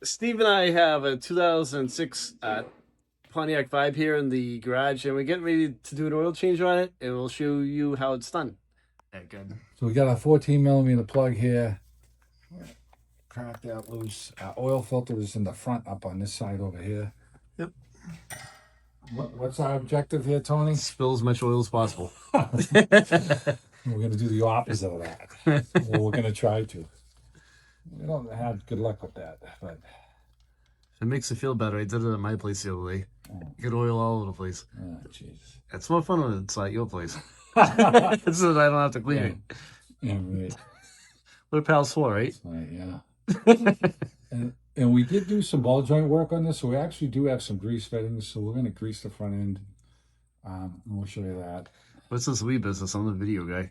Steve and I have a 2006 Pontiac Vibe here in the garage, and we're getting ready to do an oil change on it, and we'll show you how it's done. Yeah, good. So we got a 14 millimeter plug here. Crack that loose. Our oil filter is in the front up on this side over here. Yep. What's our objective here, Tony? Spill as much oil as possible. We're going to do the opposite of that. Well, we're going to try to. We don't have good luck with that, but If it makes you feel better, I did it at my place the other day. Get oil all over the place. oh, jeez. It's more fun when it's at your place. So that I don't have to clean it. Yeah, right. What a pal's for, right? Right, yeah. And we did do some ball joint work on this, so we actually do have some grease fittings. So we're going to grease the front end. And we'll show you that. What's this wee business? I'm the video guy.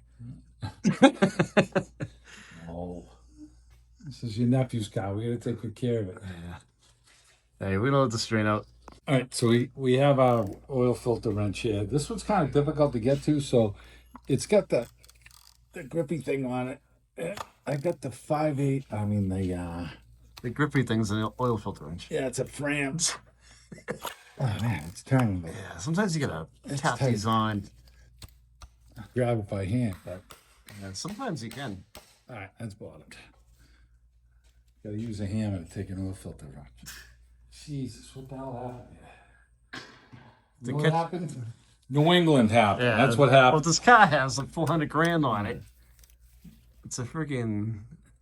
Oh, this is your nephew's car. We got to take good care of it. Yeah. Hey, we don't have to strain out. All right, so we have our oil filter wrench here. This one's kind of difficult to get to, so it's got the grippy thing on it. I got the 5/8. I mean The grippy thing's an oil filter wrench. yeah, it's a France. Oh man, it's turning. Yeah, sometimes you gotta tap tight. these on. Grab it by hand, but And sometimes you can. all right, that's bottomed. Got to use a hammer to take an oil filter wrench. Jesus, what the hell happened? You know what happened? New England happened. Yeah, That's what Well, happened. this car has like 400 grand on it. It's a freaking.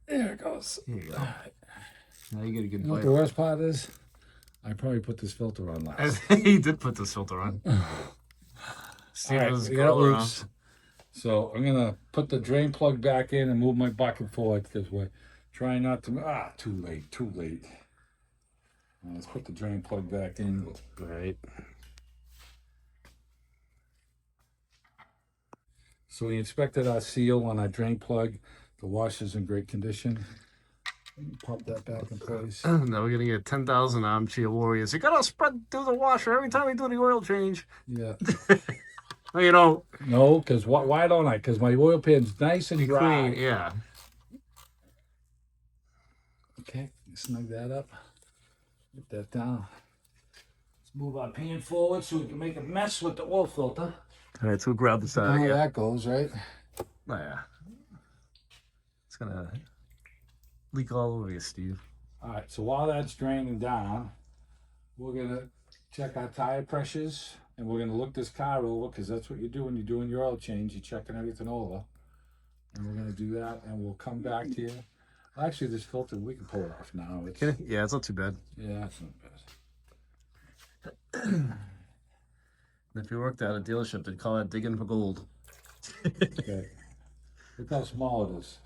There it goes. Here you go. Now you get a good You know what bite. the worst part is? I probably put this filter on last. He did put this filter on. All right, we got it loose. So I'm gonna put the drain plug back in and move my bucket forward because we're trying not to. Too late. Let's put the drain plug back in. Right. So we inspected our seal on our drain plug. The washer's in great condition. Pop that back in place. Now we're gonna get 10,000 armchair warriors. You gotta spread through the washer every time we do the oil change. Yeah. No, you don't. No, because why don't I? Because my oil pan's nice and dry. Clean, yeah. Okay, snug that up. Get that down. Let's move our pan forward so we can make a mess with the oil filter. All right, so we'll grab this out. How Yeah. that goes, right? Oh, yeah. It's gonna leak all over you, Steve. All right, so while that's draining down, we're gonna check our tire pressures and we're gonna look this car over because that's what you do when you're doing your oil change. You're checking everything over. And we're gonna do that and we'll come back to you. Actually, this filter, we can pull it off now. It's, Yeah, it's not too bad. yeah, it's not bad. If you worked at a dealership, they'd call that digging for gold. Okay. Look how small it is.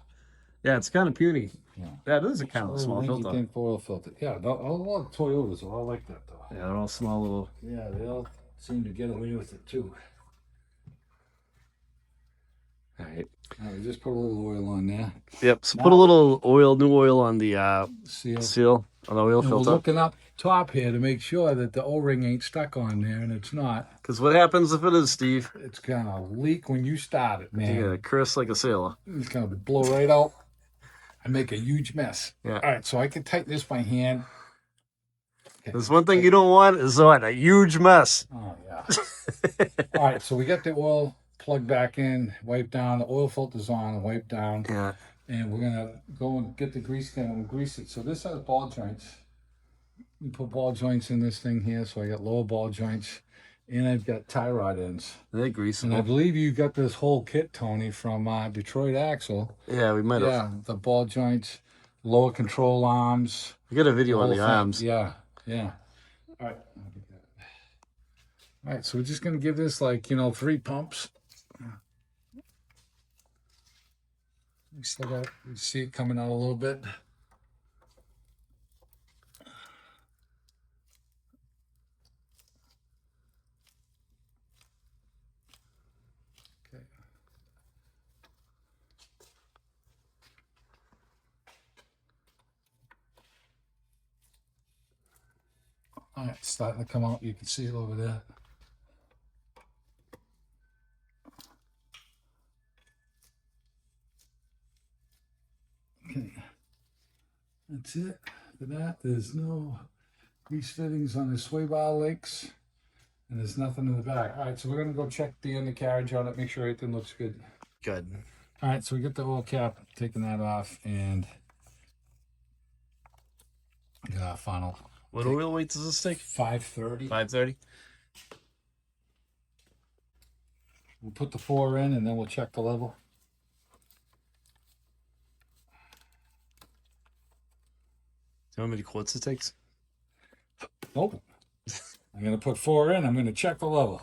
Yeah, it's kind of puny. Yeah. That is a kind of Little small dinky filter. thing for oil filter. Yeah, all the Toyotas are all like that though. Yeah, they're all small little. Yeah, they all seem to get away with it too. All right. All right, just put a little oil on there. Yep. So put a little new oil on the Seal. seal on the oil And we're filter. looking up top here to make sure that the O-ring ain't stuck on there, and it's not. Because what happens if it is, Steve? It's gonna leak when you start it, man. You gotta curse like a sailor. It's gonna blow right out and make a huge mess. Yeah. All right, so I can tighten this by hand. Okay. There's one thing you don't want is what? A huge mess. Oh yeah. All right, so we got the oil plug back in, wipe down. The oil filter's on and wipe down. Yeah. And we're gonna go and get the grease gun and grease it. So this has ball joints. We put ball joints in this thing here. So I got lower ball joints, and I've got tie rod ends. They're greasable. And I believe you got this whole kit, Tony, from Detroit Axle. Yeah, we might have. Yeah, the ball joints, lower control arms. We got a video on whole the thing. arms. Yeah. All right. All right, so we're just gonna give this 3 pumps. We still got, you see it coming out a little bit. Okay. All right, it's starting to come out. You can see it over there. Okay. That's it. After that, there's no grease fittings on the sway bar links, and there's nothing in the back. All right, so we're gonna go check the undercarriage on it, make sure everything looks good. Good. All right, so we get the oil cap, taking that off, and get our funnel. What oil weight does this take? 530. 530. We'll put the 4 in, and then we'll check the level. Do you know how many quarts it takes? Nope. I'm gonna put 4 in. I'm gonna check the level.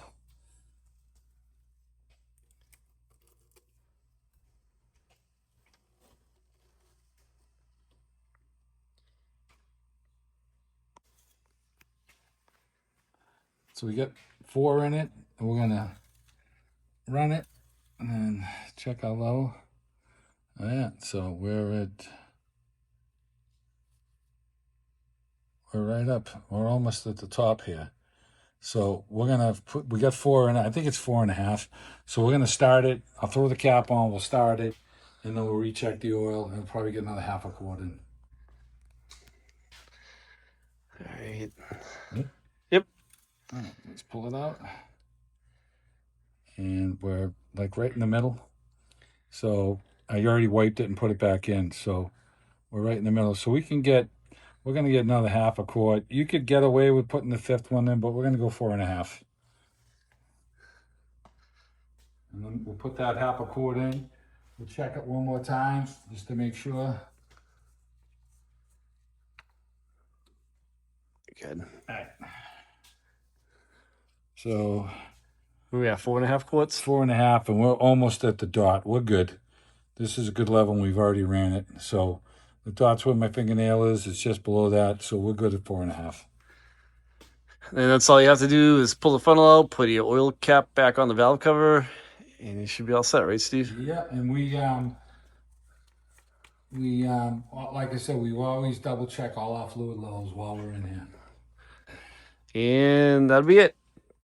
So we get 4 in it, and we're gonna run it and then check our level. Oh, yeah, so we're right up. We're almost at the top here. So we're gonna put, we got 4 in it. I think it's 4.5. So we're gonna start it. I'll throw the cap on, we'll start it, and then we'll recheck the oil and probably get another half a quart in. All right. Yep. All right, let's pull it out. And we're like right in the middle. So I already wiped it and put it back in. So we're right in the middle. So we're going to get another half a quart. You could get away with putting the 5th one in, but we're going to go 4.5. And then we'll put that half a quart in. We'll check it one more time just to make sure. Good. All right. So We have 4.5 quarts. 4.5, and we're almost at the dot. We're good. This is a good level, and we've already ran it. So the dot's where my fingernail is. It's just below that, so we're good at 4.5. And that's all you have to do is pull the funnel out, put your oil cap back on the valve cover, and you should be all set, right, Steve? Yeah, and we like I said, we always double check all our fluid levels while we're in here. And that'll be it.